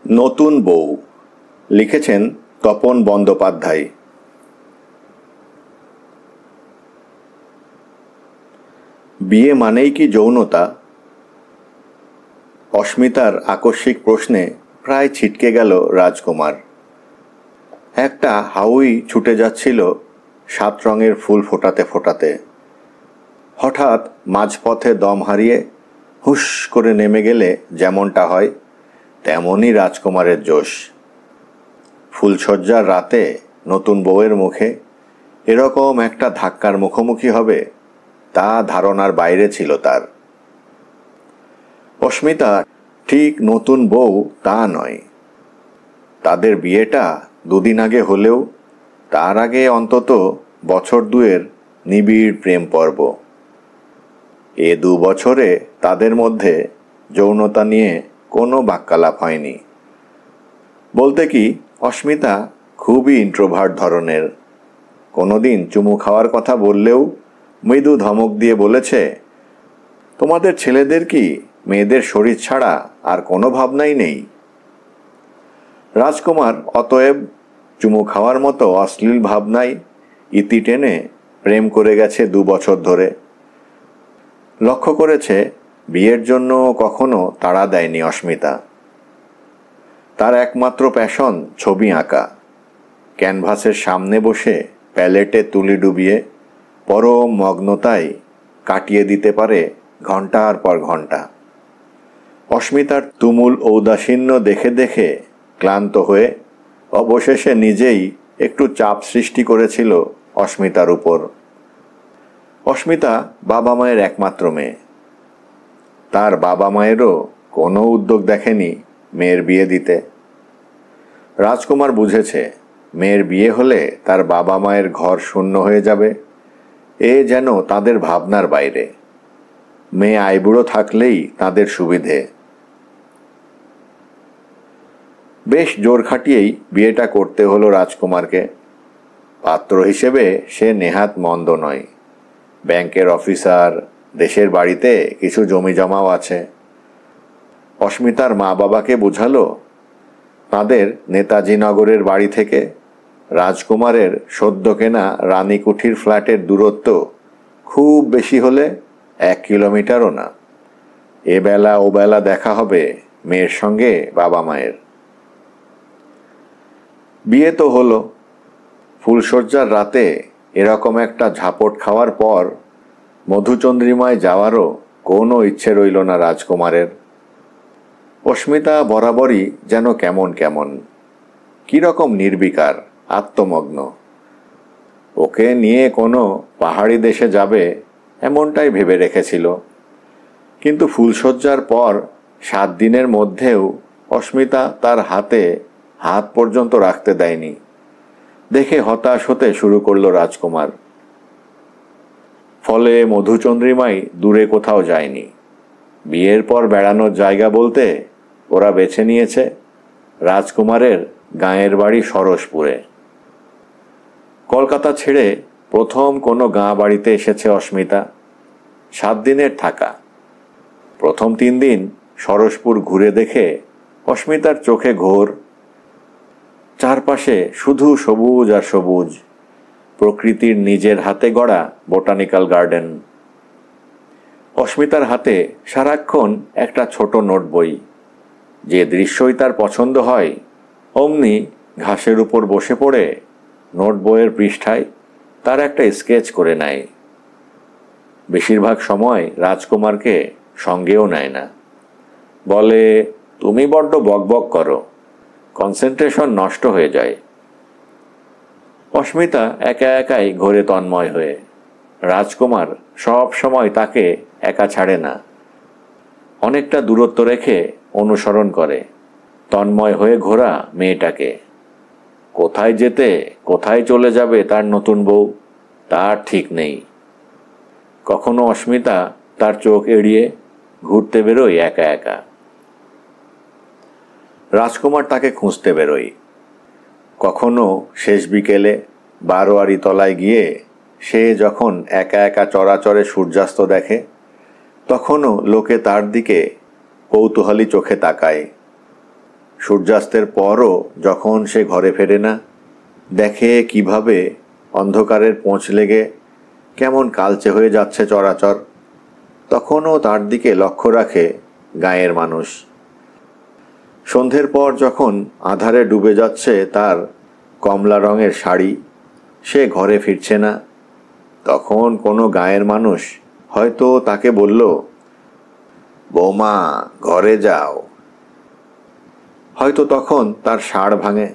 নতুন বউ লিখেছেন তপন বন্দ্যোপাধ্যায়। বিয়ে মানেই কি যৌনতা? অস্মিতার আকস্মিক প্রশ্নে প্রায় ছিটকে গেল রাজকুমার। একটা হাউই ছুটে যাচ্ছিল 7 রঙের ফুল ফোটাতে ফোটাতে। হঠাৎ মাঝপথে দম হারিয়ে হুশ করে নেমে গেলে যেমনটা হয়, তেমনই রাজকুমারের জোশ। ফুলশয্যার রাতে নতুন বউয়ের মুখে এরকম একটা ধাক্কার মুখোমুখি হবে তা ধারণার বাইরে ছিল তার। অস্মিতা ঠিক নতুন বউ তা নয়। তাদের বিয়েটা 2 দিন আগে হলেও তার আগে অন্তত বছর 2-এর নিবিড় প্রেম পর্ব। এ 2 বছরে তাদের মধ্যে যৌনতা নিয়ে কোনো বাক্যালাপ হয়নি। বলতে কি, অস্মিতা খুবই ইন্ট্রোভার্ট ধরনের। কোনোদিন চুমু খাওয়ার কথা বললেও মৃদু ধমক দিয়ে বলেছে, তোমাদের ছেলেদের কি মেয়েদের শরীর ছাড়া আর কোনো ভাবনাই নেই? রাজকুমার অতএব চুমু খাওয়ার মতো অশ্লীল ভাবনায় ইতি টেনে প্রেম করে গেছে 2 বছর ধরে। লক্ষ্য করেছে, বিয়ের জন্য কখনো তাড়া দেয়নি অস্মিতা। তার একমাত্র প্যাশন ছবি আঁকা। ক্যানভাসের সামনে বসে প্যালেটে তুলি ডুবিয়ে পরম মগ্নতায় কাটিয়ে দিতে পারে ঘন্টার পর ঘন্টা। অস্মিতার তুমুল ঔদাসীন্য দেখে দেখে ক্লান্ত হয়ে অবশেষে নিজেই একটু চাপ সৃষ্টি করেছিল অস্মিতার উপর। অস্মিতা বাবা মায়ের একমাত্র মেয়ে। তার বাবা মায়েরও কোনো উদ্যোগ দেখেনি মেয়ের বিয়ে দিতে। রাজকুমার বুঝেছে, মেয়ের বিয়ে হলে তার বাবা মায়ের ঘর শূন্য হয়ে যাবে। এ যেন তাদের ভাবনার বাইরে। মেয়ে আইবুড়ো থাকলেই তাদের সুবিধে। বেশ জোর খাটিয়েই বিয়েটা করতে হলো রাজকুমারকে। পাত্র হিসেবে সে নেহাত মন্দ নয়। ব্যাংকের অফিসার, দেশের বাড়িতে কিছু জমি জমাও আছে। অস্মিতার মা বাবাকে বোঝালো, তাদের নেতাজি নগরের বাড়ি থেকে রাজকুমারের সদ্য কেনা রানীকুঠির ফ্ল্যাটের দূরত্ব খুব বেশি হলে 1 কিলোমিটারও না। এবেলা ওবেলা দেখা হবে মেয়ের সঙ্গে বাবা মায়ের। বিয়ে তো হলো। ফুলশয্যার রাতে এরকম একটা ঝাপট খাওয়ার পর মধুচন্দ্রিমায় যাওয়ারও কোনো ইচ্ছে রইল না রাজকুমারের। অস্মিতা বরাবরই যেন কেমন কেমন, কীরকম নির্বিকার, আত্মমগ্ন। ওকে নিয়ে কোনো পাহাড়ি দেশে যাবে এমনটাই ভেবে রেখেছিল। কিন্তু ফুলশয্যার পর 7 দিনের মধ্যেও অস্মিতা তার হাতে হাত পর্যন্ত রাখতে দেয়নি। দেখে হতাশ হতে শুরু করলো রাজকুমার। ফলে মধুচন্দ্রিমায় দূরে কোথাও যায়নি। বিয়ের পর বেড়ানোর জায়গা বলতে ওরা বেছে নিয়েছে রাজকুমারের গাঁয়ের বাড়ি সরসপুরে। কলকাতা ছেড়ে প্রথম কোনো গাঁ বাড়িতে এসেছে অস্মিতা। 7 দিনের থাকা। প্রথম 3 দিন সরসপুর ঘুরে দেখে অস্মিতার চোখে ঘোর। চারপাশে শুধু সবুজ আর সবুজ। প্রকৃতির নিজের হাতে গড়া বোটানিক্যাল গার্ডেন। অস্মিতার হাতে সারাক্ষণ একটা ছোট নোট বই। যে দৃশ্যই তার পছন্দ হয় অমনি ঘাসের উপর বসে পড়ে নোট বইয়ের পৃষ্ঠায় তার একটা স্কেচ করে নেয়। বেশিরভাগ সময় রাজকুমারকে সঙ্গেও নেয় না। বলে, তুমি বড্ড বকবক করো, কনসেন্ট্রেশন নষ্ট হয়ে যায়। অস্মিতা একা একাই ঘোরে তন্ময় হয়ে। রাজকুমার সব সময় তাকে একা ছাড়ে না। অনেকটা দূরত্ব রেখে অনুসরণ করে তন্ময় হয়ে ঘোরা মেয়েটাকে। কোথায় যেতে কোথায় চলে যাবে তার নতুন বউ তার ঠিক নেই। কখনো অস্মিতা তার চোখ এড়িয়ে ঘুরতে বেরোয় একা একা। রাজকুমার তাকে খুঁজতে বেরোয়। কখনো শেষ বিকেলে বারোয়ারি তলায় গিয়ে সে যখন একা একা চরাচরে সূর্যাস্ত দেখে, তখনও লোকে তার দিকে কৌতূহলী চোখে তাকায়। সূর্যাস্তের পরও যখন সে ঘরে ফেরে না, দেখে কিভাবে অন্ধকারের পোঁচ লেগে কেমন কালচে হয়ে যাচ্ছে চরাচর, তখনও তার দিকে লক্ষ্য রাখে গাঁয়ের মানুষ। সন্ধ্যের পর যখন আঁধারে ডুবে যাচ্ছে তার কমলা রঙের শাড়ি, সে ঘরে ফিরছে না, তখন কোনো গাঁয়ের মানুষ হয়তো তাকে বলল, বৌমা ঘরে যাও। হয়তো তখন তার ষাঁড় ভাঙে।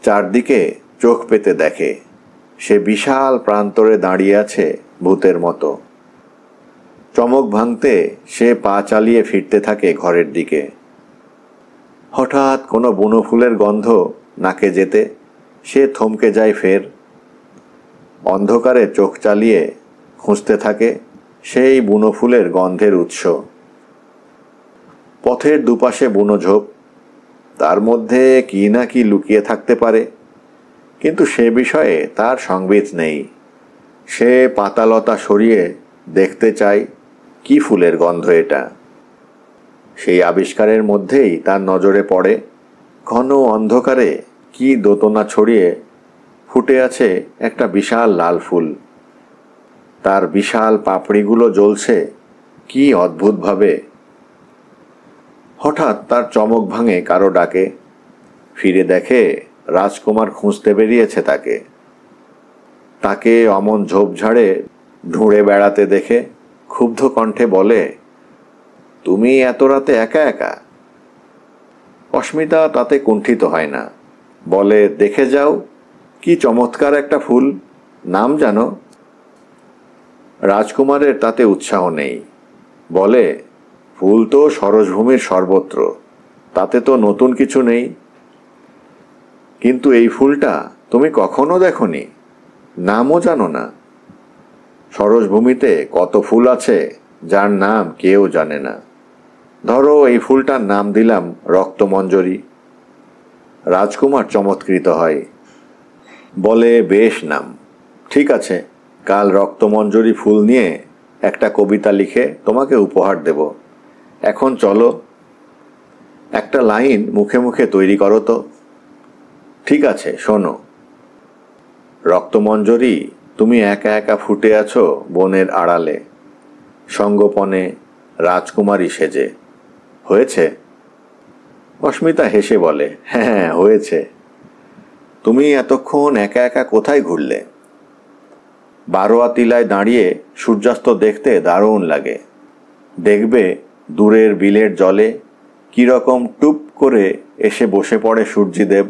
চারদিকে চোখ পেতে দেখে সে বিশাল প্রান্তরে দাঁড়িয়ে আছে ভূতের মতো। চমক ভাঙতে সে পা চালিয়ে ফিরতে থাকে ঘরের দিকে। হঠাৎ কোনো বুনো ফুলের গন্ধ নাকে যেতে সে থমকে যায় ফের। অন্ধকারে চোখ চালিয়ে খুঁজতে থাকে সেই বুনো ফুলের গন্ধের উৎস। পথের দুপাশে বুনো ঝোপ, তার মধ্যে কি না কি লুকিয়ে থাকতে পারে, কিন্তু সে বিষয়ে তার সংবিত নেই। সে পাতালতা সরিয়ে দেখতে চায় কি ফুলের গন্ধ এটা। সেই আবিষ্কারের মধ্যেই তার নজরে পড়ে ঘন অন্ধকারে কি দোতনা ছড়িয়ে ফুটে আছে একটা বিশাল লাল ফুল। তার বিশাল পাপড়িগুলো জ্বলছে কি অদ্ভুতভাবে। হঠাৎ তার চমক ভাঙে কারো ডাকে। ফিরে দেখে রাজকুমার খুঁজতে বেরিয়েছে তাকে। তাকে অমন ঝোপঝাড়ে ঢুঁড়ে বেড়াতে দেখে ক্ষুব্ধ কণ্ঠে বলে, তুমি এত রাতে একা একা? অস্মিতা তাতে কুণ্ঠিত হয় না, বলে, দেখে যাও কি চমৎকার একটা ফুল, নাম জানো? রাজকুমারের তাতে উৎসাহ নেই, বলে, ফুল তো সরসভূমির সর্বত্র, তাতে তো নতুন কিছু নেই। কিন্তু এই ফুলটা তুমি কখনো দেখনি, নামও জানো না? সরসভূমিতে কত ফুল আছে যার নাম কেউ জানে না। ধরো এই ফুলটার নাম দিলাম রক্তমঞ্জরি। রাজকুমার চমৎকৃত হয়, বলে, বেশ নাম, ঠিক আছে, কাল রক্তমঞ্জরি ফুল নিয়ে একটা কবিতা লিখে তোমাকে উপহার দেব। এখন চলো, একটা লাইন মুখে মুখে তৈরি করো তো। ঠিক আছে, শোনো। রক্তমঞ্জরি, তুমি একা একা ফুটে আছো বনের আড়ালে, সঙ্গোপনে রাজকুমারী সেজে। হয়েছে? অস্মিতা হেসে বলে, হ্যাঁ হয়েছে। তুমি এতক্ষণ একা একা কোথায় ঘুরলে? বারোয়া টিলায় দাঁড়িয়ে সূর্যাস্ত দেখতে দারুণ লাগে। দেখবে দূরের বিলের জলে কিরকম টুপ করে এসে বসে পড়ে সূর্যদেব।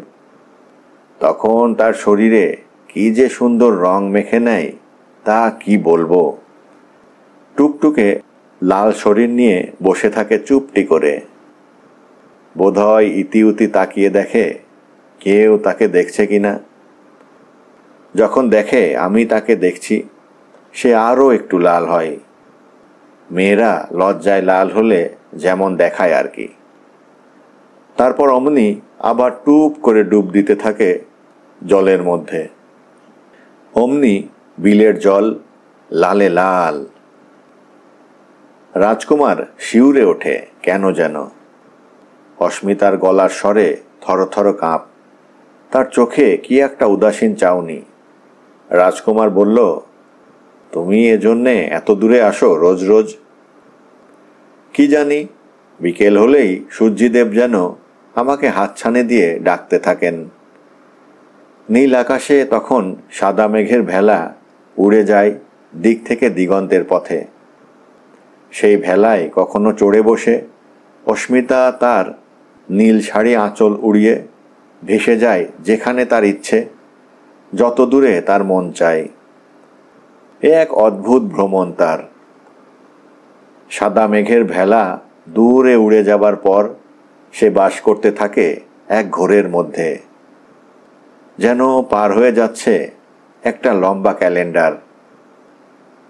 তখন তার শরীরে কি যে সুন্দর রং মেখে নেয় তা কি বলবো। টুকটুকে লাল শরীর নিয়ে বসে থাকে চুপটি করে। বোধহয় ইতিউতি তাকিয়ে দেখে কেউ তাকে দেখছে কিনা। যখন দেখে আমি তাকে দেখছি, সে আরও একটু লাল হয়। মেয়েরা লজ্জায় লাল হলে যেমন দেখায় আর কি। তারপর অমনি আবার টুপ করে ডুব দিতে থাকে জলের মধ্যে। অমনি বিলের জল লালে লাল। রাজকুমার শিউরে ওঠে কেন যেন। অস্মিতার গলার স্বরে থরথর কাঁপ, তার চোখে কি একটা উদাসীন চাউনি। রাজকুমার বলল, তুমি এজন্যে এত দূরে আসো রোজ রোজ? কি জানি, বিকেল হলেই সূর্যদেব যেন আমাকে হাতছানি দিয়ে ডাকতে থাকেন। নীল আকাশে তখন সাদা মেঘের ভেলা উড়ে যায় দিক থেকে দিগন্তের পথে। সেই ভেলায় কখনো চড়ে বসে অস্মিতা তার নীল শাড়ি আঁচল উড়িয়ে ভেসে যায় যেখানে তার ইচ্ছে, যত দূরে তার মন চায়। এ এক অদ্ভুত ভ্রমণ তার। সাদা মেঘের ভেলা দূরে উড়ে যাবার পর সে বাস করতে থাকে এক ঘোরের মধ্যে, যেন পার হয়ে যাচ্ছে একটা লম্বা ক্যালেন্ডার।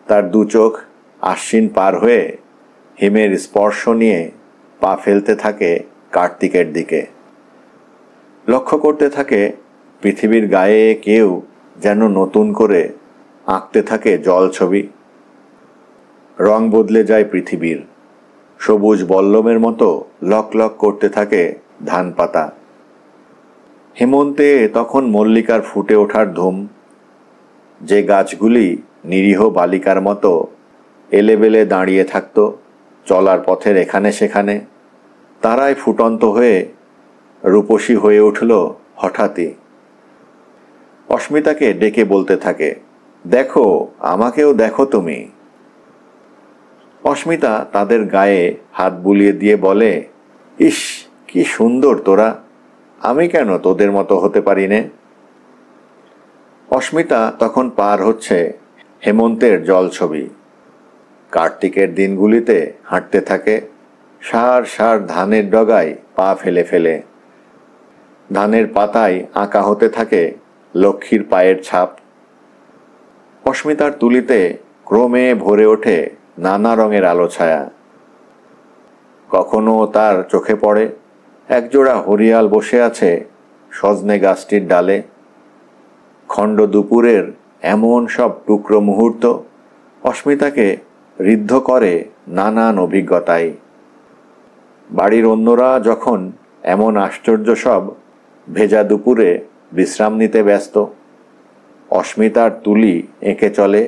তার দু চোখ আশ্বিন পার হয়ে হিমের স্পর্শ নিয়ে পা ফেলতে থাকে কার্তিকের দিকে। লক্ষ্য করতে থাকে পৃথিবীর গায়ে কেউ যেন নতুন করে আঁকতে থাকে জল ছবি। রং বদলে যায় পৃথিবীর, সবুজ বল্লমের মতো লক লক করতে থাকে ধান পাতা। হেমন্তে তখন মল্লিকার ফুটে ওঠার ধুম। যে গাছগুলি নিরীহ বালিকার মতো এলেবেলে দাঁড়িয়ে থাকত চলার পথের এখানে সেখানে, তারাই ফুটন্ত হয়ে রূপসী হয়ে উঠল হঠাৎই। অস্মিতাকে ডেকে বলতে থাকে, দেখো, আমাকেও দেখো তুমি। অস্মিতা তাদের গায়ে হাত বুলিয়ে দিয়ে বলে, ইস, কি সুন্দর তোরা, আমি কেন তোদের মতো হতে পারি নে? অস্মিতা তখন পার হচ্ছে হেমন্তের জলছবি। কার্তিকের দিনগুলিতে হাঁটতে থাকে সার সার ধানের ডগায় পা ফেলে ফেলে। ধানের পাতায় আঁকা হতে থাকে লক্ষ্মীর পায়ের ছাপ। অস্মিতার তুলিতে ক্রমে ভরে ওঠে নানা রঙের আলো ছায়া। কখনো তার চোখে পড়ে একজোড়া হরিয়াল বসে আছে সজনে গাছটির ডালে। খণ্ড দুপুরের এমন সব টুকরো মুহূর্ত অস্মিতাকে ঋদ্ধ করে নানান অভিজ্ঞতায়। বাড়ির অন্যরা যখন এমন আশ্চর্য সব ভেজা দুপুরে বিশ্রাম নিতে ব্যস্ত, অস্মিতার তুলি এঁকে চলে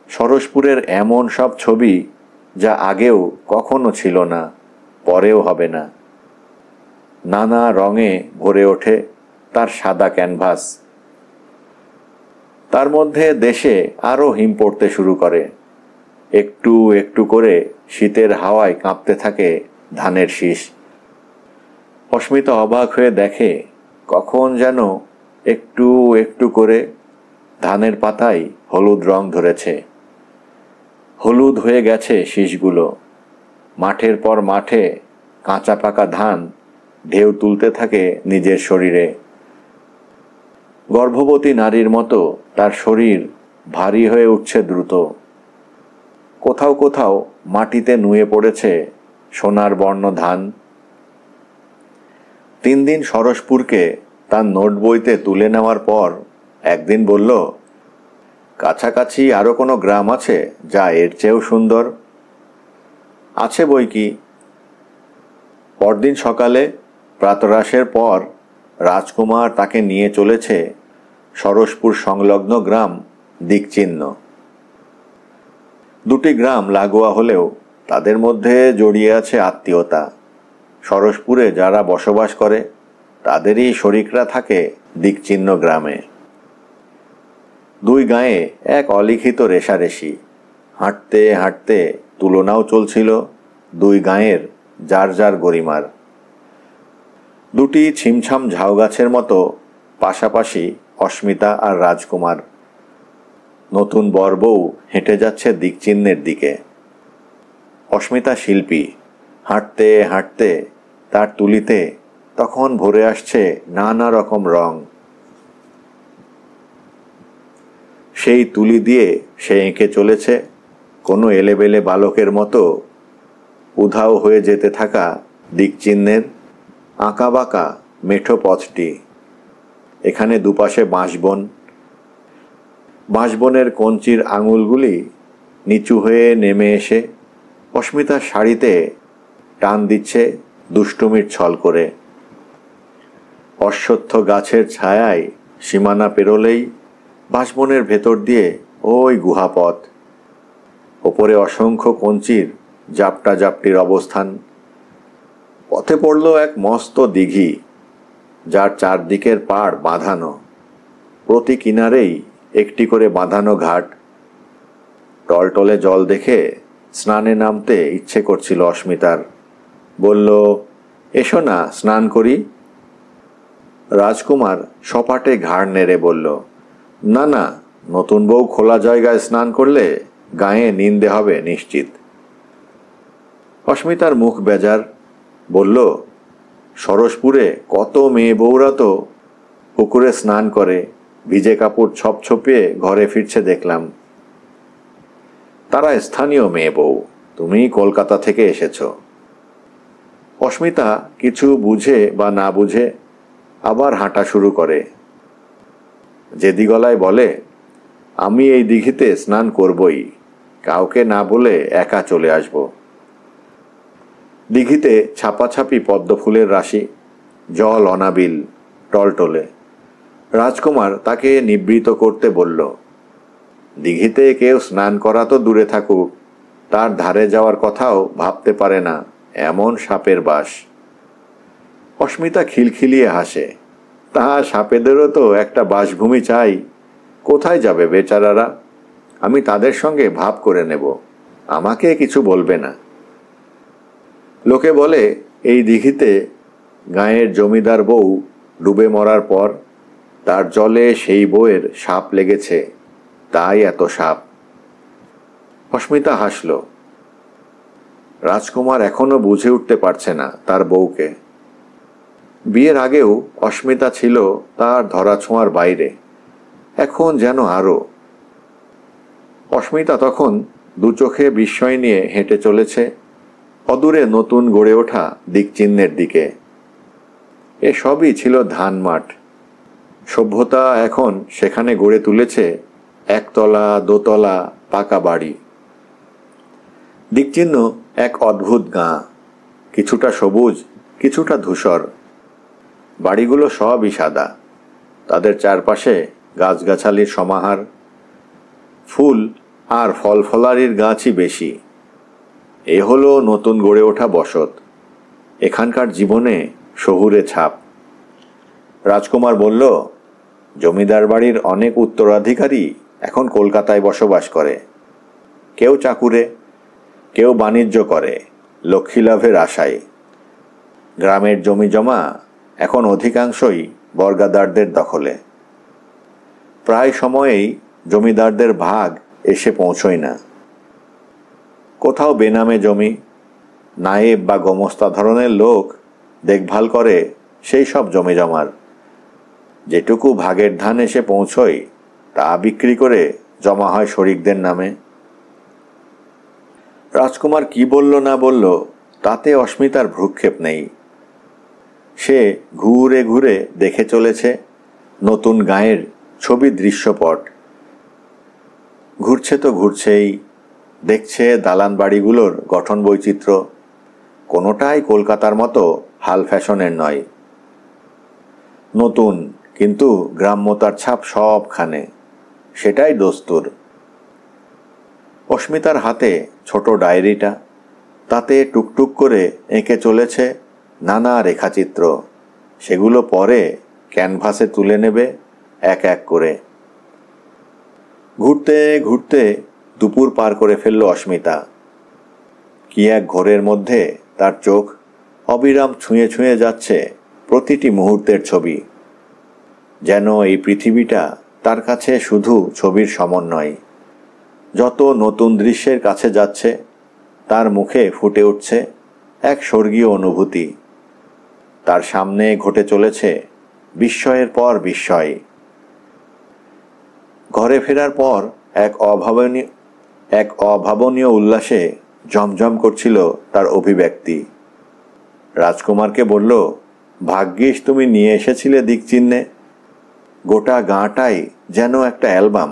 সরসপুরের এমন সব ছবি যা আগেও কখনো ছিল না, পরেও হবে না। নানা রঙে ভরে ওঠে তার সাদা ক্যানভাস। তার মধ্যে দেশে আরও হিম পড়তে শুরু করে। একটু একটু করে শীতের হাওয়ায় কাঁপতে থাকে ধানের শীষ। অস্মিতা অবাক হয়ে দেখে কখন যেন একটু একটু করে ধানের পাতায় হলুদ রং ধরেছে। হলুদ হয়ে গেছে শীষগুলো। মাঠের পর মাঠে কাঁচা পাকা ধান ঢেউ তুলতে থাকে নিজের শরীরে। গর্ভবতী নারীর মতো তার শরীর ভারী হয়ে উঠছে দ্রুত। কোথাও কোথাও মাটিতে নুয়ে পড়েছে সোনার বর্ণ ধান। 3 দিন সরসপুরকে তার নোট বইতে তুলে নেওয়ার পর একদিন বলল, কাছাকাছি আরও কোনো গ্রাম আছে যা এর চেয়েও সুন্দর? আছে বই কি। পরদিন সকালে প্রাতরাশের পর রাজকুমার তাকে নিয়ে চলেছে সরসপুর সংলগ্ন গ্রাম দিকচিহ্ন। 2টি গ্রাম লাগোয়া হলেও তাদের মধ্যে জড়িয়ে আছে আত্মীয়তা। সরসপুরে যারা বসবাস করে তাদেরই শরিকরা থাকে দিকচিহ্ন গ্রামে। 2 গাঁয়ে এক অলিখিত রেষারেষি। হাঁটতে হাঁটতে তুলনাও চলছিল 2 গাঁয়ের যার যার গরিমার। 2টি ছিমছাম ঝাউ গাছের মতো পাশাপাশি অস্মিতা আর রাজকুমার। নতুন বর বউ হেঁটে যাচ্ছে দিকচিহ্নের দিকে। অস্মিতা শিল্পী। হাঁটতে হাঁটতে তার তুলিতে তখন ভরে আসছে নানা রকম রং। সেই তুলি দিয়ে সে এঁকে চলেছে কোনো এলেবেলে বালকের মতো উধাও হয়ে যেতে থাকা দিকচিহ্নের আঁকা বাঁকা মেঠো পথটি। এখানে দুপাশে বাঁশবন। বাঁশবনের কঞ্চির আঙুলগুলি নিচু হয়ে নেমে এসে অস্মিতার শাড়িতে টান দিচ্ছে দুষ্টুমির ছল করে। অশ্বত্থ গাছের ছায়ায় সীমানা পেরোলেই বাঁশবনের ভেতর দিয়ে ওই গুহাপথ। ওপরে অসংখ্য কঞ্চির জাপটা জাপটির অবস্থান। পথে পড়ল এক মস্ত দিঘি, যার চারদিকের পাড় বাঁধানো। প্রতি কিনারেই একটি করে বাঁধানো ঘাট। টলটলে জল দেখে স্নানে নামতে ইচ্ছে করছিল অস্মিতার। বলল, এসো না, স্নান করি। রাজকুমার সপাটে ঘাড় নেড়ে বলল, না না, নতুন বউ খোলা জায়গায় স্নান করলে গায়ে নিন্দে হবে নিশ্চিত। অস্মিতার মুখ বেজার। বলল, সরসপুরে কত মেয়ে বউরা তো পুকুরে স্নান করে ভিজে কাপড় ছপছপিয়ে ঘরে ফিরছে দেখলাম। তারা স্থানীয় মেয়ে বউ, তুমি কলকাতা থেকে এসেছ। অস্মিতা কিছু বুঝে বা না বুঝে আবার হাঁটা শুরু করে। জেদি গলায় বলে, আমি এই দিঘিতে স্নান করবই, কাউকে না বলে একা চলে আসব। দিঘিতে ছাপাছাপি পদ্ম ফুলের রাশি। জল অনাবিল, টলটলে। রাজকুমার তাকে নিবৃত করতে বলল, দিঘিতে কেউ স্নান করা তো দূরে থাকুক, তার ধারে যাওয়ার কথাও ভাবতে পারে না, এমন সাপের বাস। অস্মিতা খিলখিলিয়ে হাসে। তা সাপেদেরও তো একটা বাসভূমি চাই, কোথায় যাবে বেচারারা? আমি তাদের সঙ্গে ভাব করে নেব, আমাকে কিছু বলবে না। লোকে বলে এই দিঘিতে গাঁয়ের জমিদার বউ ডুবে মরার পর তার জলে সেই বউয়ের সাপ লেগেছে, তাই এত সাপ। অস্মিতা হাসল। রাজকুমার এখনো বুঝে উঠতে পারছে না তার বউকে। বিয়ের আগেও অস্মিতা ছিল তার ধরাছোঁয়ার বাইরে, এখন যেন আরো। অস্মিতা তখন দু চোখে বিস্ময় নিয়ে হেঁটে চলেছে অদূরে নতুন গড়ে ওঠা দিকচিহ্নের দিকে। এসবই ছিল ধান মাঠ। সভ্যতা এখন সেখানে গড়ে তুলেছে একতলা দোতলা পাকা বাড়ি। দিকচিহ্ন এক অদ্ভুত গাঁ, কিছুটা সবুজ কিছুটা ধূসর। বাড়িগুলো সবই সাদা, তাদের চারপাশে গাছগাছালির সমাহার, ফুল আর ফল ফলারির গাছই বেশি। এ হলো নতুন গড়ে ওঠা বসত, এখানকার জীবনে শহুরে ছাপ। রাজকুমার বলল, জমিদার বাড়ির অনেক উত্তরাধিকারী এখন কলকাতায় বসবাস করে। কেউ চাকুরে, কেউ বাণিজ্য করে লক্ষ্মী লাভের আশায়। গ্রামের জমি জমা এখন অধিকাংশই বর্গাদারদের দখলে। প্রায় সময়েই জমিদারদের ভাগ এসে পৌঁছয় না। কোথাও বেনামে জমি, নায়েব বা গোমস্তা ধরনের লোক দেখভাল করে সেই সব জমি জমার। যেটুকু ভাগের ধান এসে পৌঁছয় তা বিক্রি করে জমা হয় শরিকদের নামে। রাজকুমার কি বলল না বলল তাতে অস্মিতার ভ্রুক্ষেপ নেই। সে ঘুরে ঘুরে দেখে চলেছে নতুন গাঁয়ের ছবি দৃশ্যপট। ঘুরছে তো ঘুরছেই, দেখছে দালান বাড়িগুলোর গঠন বৈচিত্র্য, কোনোটাই কলকাতার মতো হাল ফ্যাশনের নয়। নতুন, কিন্তু গ্রাম্যতার ছাপ সবখানে, সেটাই দস্তুর। অস্মিতার হাতে ছোট ডায়েরিটা, তাতে টুকটুক করে এঁকে চলেছে নানা রেখাচিত্র। সেগুলো পরে ক্যানভাসে তুলে নেবে এক এক করে। ঘুরতে ঘুরতে দুপুর পার করে ফেলল অস্মিতা। কি এক ঘোরের মধ্যে তার চোখ অবিরাম ছুঁয়ে ছুঁয়ে যাচ্ছে প্রতিটি মুহূর্তের ছবি। যেন এই পৃথিবীটা তার কাছে শুধু ছবির সমন্বয়। যত নতুন দৃশ্যের কাছে যাচ্ছে তার মুখে ফুটে উঠছে এক স্বর্গীয় অনুভূতি। তার সামনে ঘটে চলেছে বিস্ময়ের পর বিস্ময়। ঘরে ফেরার পর এক অভাবনীয় উল্লাসে জমজম করছিল তার অভিব্যক্তি। রাজকুমারকে বলল, ভাগ্যিস তুমি নিয়ে এসেছিলে দিকচিহ্নে, গোটা গাঁটাই যেন একটা অ্যালবাম।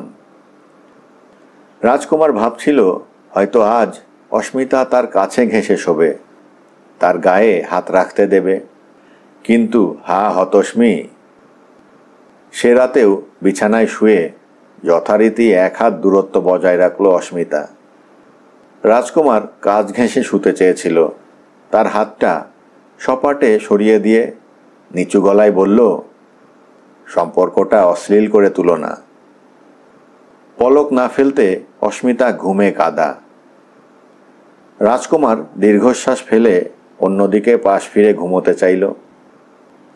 রাজকুমার ভাবছিল হয়তো আজ অস্মিতা তার কাছে ঘেঁষে শোবে, তার গায়ে হাত রাখতে দেবে, কিন্তু হা হতস্মি। সে রাতেও বিছানায় শুয়ে যথারীতি এক হাত দূরত্ব বজায় রাখল অস্মিতা। রাজকুমার কাজ ঘেঁষে শুতে চেয়েছিল, তার হাতটা সপাটে সরিয়ে দিয়ে নিচু গলায় বলল, সম্পর্কটা অশ্লীল করে তুলো না। পলক না ফেলতে অস্মিতা ঘুমে কাদা। রাজকুমার দীর্ঘশ্বাস ফেলে অন্যদিকে পাশ ফিরে ঘুমোতে চাইল,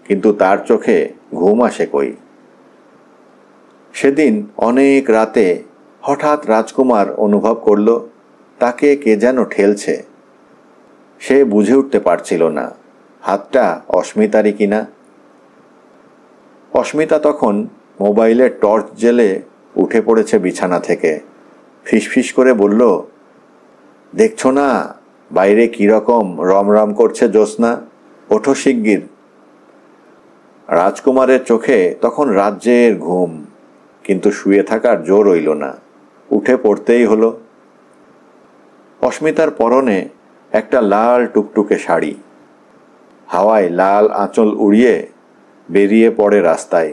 কিন্তু তার চোখে ঘুম আসে কই। সেদিন অনেক রাতে হঠাৎ রাজকুমার অনুভব করল তাকে কে যেন ঠেলছে। সে বুঝে উঠতে পারছিল না হাতটা অস্মিতারই কিনা। অস্মিতা তখন মোবাইলের টর্চ জ্বেলে উঠে পড়েছে বিছানা থেকে। ফিসফিস করে বলল, দেখছো না বাইরে কিরকম রমরম করছে জ্যোৎস্না, ওঠো শিগগির। রাজকুমারের চোখে তখন রাজ্যের ঘুম, কিন্তু শুয়ে থাকার জোর রইল না, উঠে পড়তেই হলো। অস্মিতার পরনে একটা লাল টুকটুকে শাড়ি, হাওয়ায় লাল আঁচল উড়িয়ে বেরিয়ে পড়ে রাস্তায়।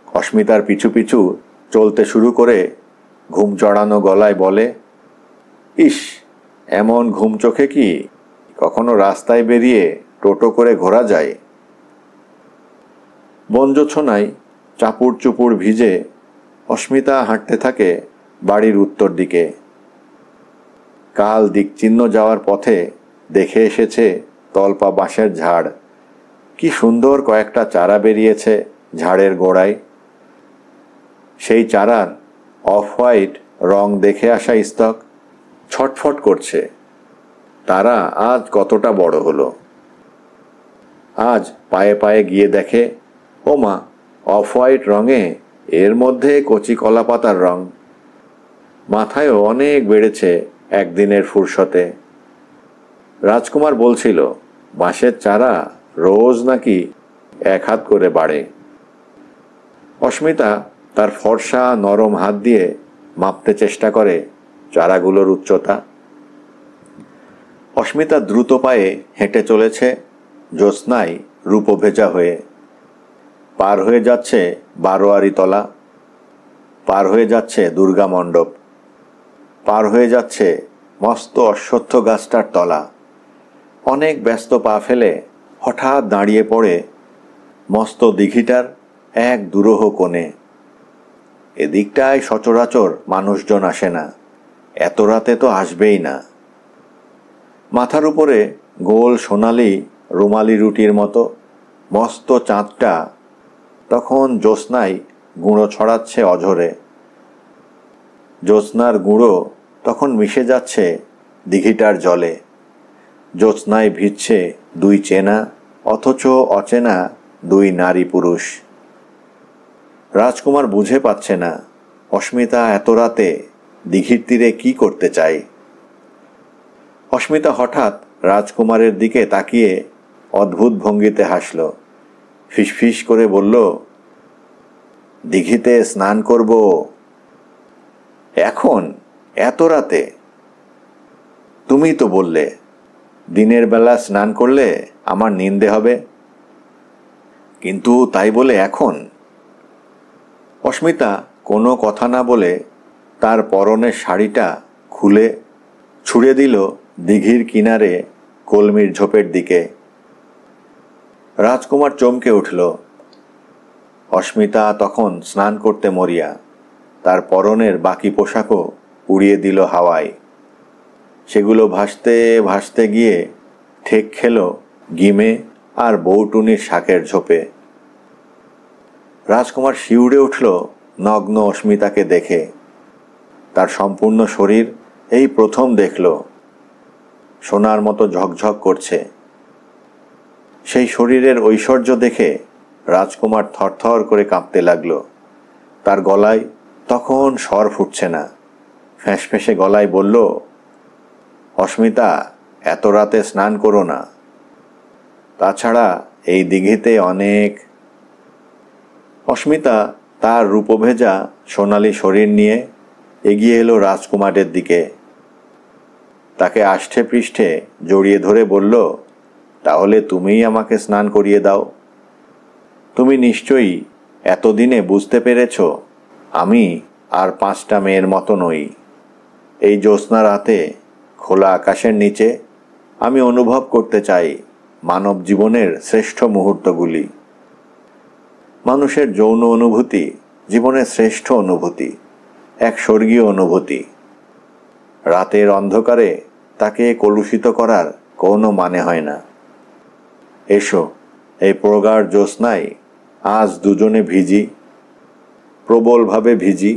অস্মিতার পিছু পিছু চলতে শুরু করে ঘুম চড়ানো গলায় বলে, ইস, এমন ঘুম চোখে কি কখনো রাস্তায় বেরিয়ে টোটো করে ঘোরা যায়? বনজোছনায় চাপুর চুপুর ভিজে অস্মিতা হাঁটতে থাকে বাড়ির উত্তর দিকে। কাল দিকচিহ্ন যাওয়ার পথে দেখে এসেছে তলপা বাঁশের ঝাড়। কি সুন্দর কয়েকটা চারা বেরিয়েছে ঝাড়ের গোড়ায়। সেই চারার অফ হোয়াইট রং দেখে আসা স্তক ছটফট করছে। তারা আজ কতটা বড় হলো। আজ পায়ে পায়ে গিয়ে দেখে, ও মা, অফ হোয়াইট রঙে এর মধ্যে কচি কলা পাতার রং। মাথায়ও অনেক বেড়েছে একদিনের ফুরসতে। রাজকুমার বলছিল বাঁশের চারা রোজ নাকি 1 হাত করে বাড়ে। অস্মিতা তার ফর্সা নরম হাত দিয়ে মাপতে চেষ্টা করে চারাগুলোর উচ্চতা। অস্মিতা দ্রুত পায়ে হেঁটে চলেছে জ্যোৎস্নায় রূপভেজা হয়ে। পার হয়ে যাচ্ছে বারোয়ারি তলা, পার হয়ে যাচ্ছে দুর্গা মণ্ডপ, পার হয়ে যাচ্ছে মস্ত অশ্বত্থ গাছটার তলা। অনেক ব্যস্ত পা ফেলে হঠাৎ দাঁড়িয়ে পড়ে মস্ত দিঘিটার এক দুরূহ কোণে। এদিকটায় সচরাচর মানুষজন আসে না, এত রাতে তো আসবেই না। মাথার উপরে গোল সোনালি রুমালি রুটির মতো মস্ত চাঁদটা তখন জ্যোৎস্নায় গুঁড়ো ছড়াচ্ছে অঝরে। জ্যোৎস্নার গুঁড়ো তখন মিশে যাচ্ছে দিঘিটার জলে। জ্যোৎস্নায় ভিজছে 2 চেনা অথচ অচেনা 2 নারী পুরুষ। রাজকুমার বুঝে পাচ্ছে না অস্মিতা এত রাতে দিঘির তীরে কি করতে চায়। অস্মিতা হঠাৎ রাজকুমারের দিকে তাকিয়ে অদ্ভুত ভঙ্গিতে হাসল। ফিসফিস করে বলল, দিঘিতে স্নান করব? এখন এত রাতে? তুমি তো বললে দিনের বেলা স্নান করলে আমার নিন্দে হবে, কিন্তু তাই বলে এখন? অস্মিতা কোনো কথা না বলে তার পরনের শাড়িটা খুলে ছুঁড়ে দিল দিঘির কিনারে কলমির ঝোপের দিকে। রাজকুমার চমকে উঠল। অস্মিতা তখন স্নান করতে মরিয়া। তার পরনের বাকি পোশাকও উড়িয়ে দিল হাওয়ায়। সেগুলো ভাসতে ভাসতে গিয়ে ঠেক খেল গিমে আর বৌটুনির শাকের ঝোপে। রাজকুমার শিউরে উঠল নগ্ন অস্মিতাকে দেখে। তার সম্পূর্ণ শরীর এই প্রথম দেখল, সোনার মতো ঝকঝক করছে। সেই শরীরের ঐশ্বর্য দেখে রাজকুমার থরথর করে কাঁপতে লাগল। তার গলায় তখন স্বর ফুটছে না। ফ্যাঁসফেঁসে গলায় বলল, অস্মিতা, এত রাতে স্নান করো না। তাছাড়া এই দিঘিতে অনেক। অস্মিতা তার রূপভেজা সোনালি শরীর নিয়ে এগিয়ে এলো রাজকুমারের দিকে। তাকে আষ্ঠে পৃষ্ঠে জড়িয়ে ধরে বলল, তাহলে তুমিই আমাকে স্নান করিয়ে দাও। তুমি নিশ্চয়ই এতদিনে বুঝতে পেরেছ আমি আর 5টা মেয়ের মতো নই। এই জ্যোৎস্না রাতে খোলা আকাশের নিচে আমি অনুভব করতে চাই মানব জীবনের শ্রেষ্ঠ মুহূর্তগুলি। মানুষের যৌন অনুভূতি জীবনের শ্রেষ্ঠ অনুভূতি, এক স্বর্গীয় অনুভূতি। রাতের অন্ধকারে তাকে কলুষিত করার কোনো মানে হয় না। এসো, এই প্রগাঢ় জ্যোৎস্নায় আজ দুজনে ভিজি, প্রবলভাবে ভিজি।